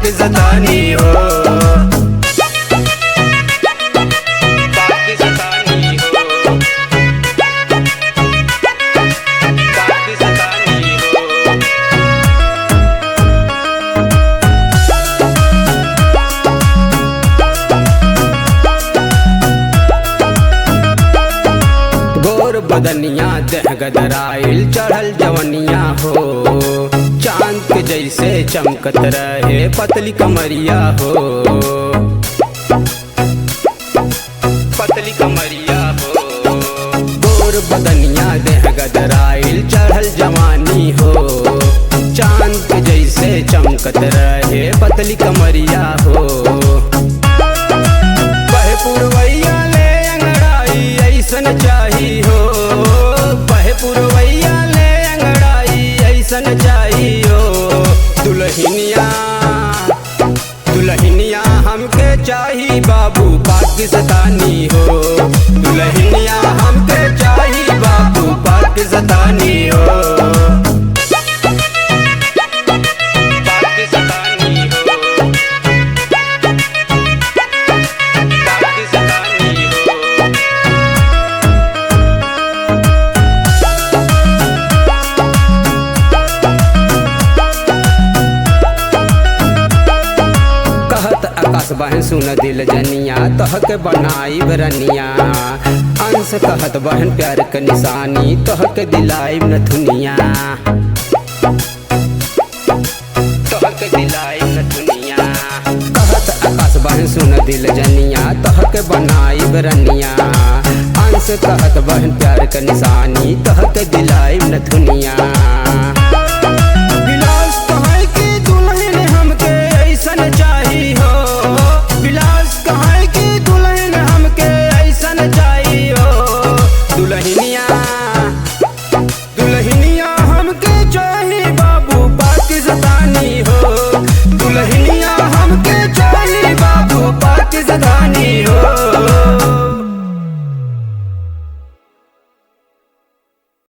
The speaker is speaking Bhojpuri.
पाकिस्तानी हो। बदनिया देह गदराइल चढ़ल जवनिया हो, चांद के जैसे चमकत रहे पतली कमरिया हो, पतली कमरिया हो। गोर बदनिया देह गदराइल चढ़ल जवानी हो, चांद के जैसे चमकत रहे पतली कमरिया हो। बहे पुरवैया ले अंगड़ाई ऐसन चाही हो, पुरवैया ले अंगड़ाई ऐसन चाहियो। दुल्हनिया दुल्हनिया हमके चाही बाबू पाकिस्तानी हो, दुल्हनिया हमके चाही बाबू पाकिस्तानी हो। आकाश बहन सुन दिल जनिया तोहके बनाई बरनिया, अंश कहत बहन प्यार के निशानी तोहके दिलाई नथुनिया, तोहके दिलाई नथुनिया। कहत आकाश बहन सुन दिल जनिया तोहके बनाई बरनिया, अंश कहत बहन प्यार के निशानी तोहके दिलाई नथुनिया।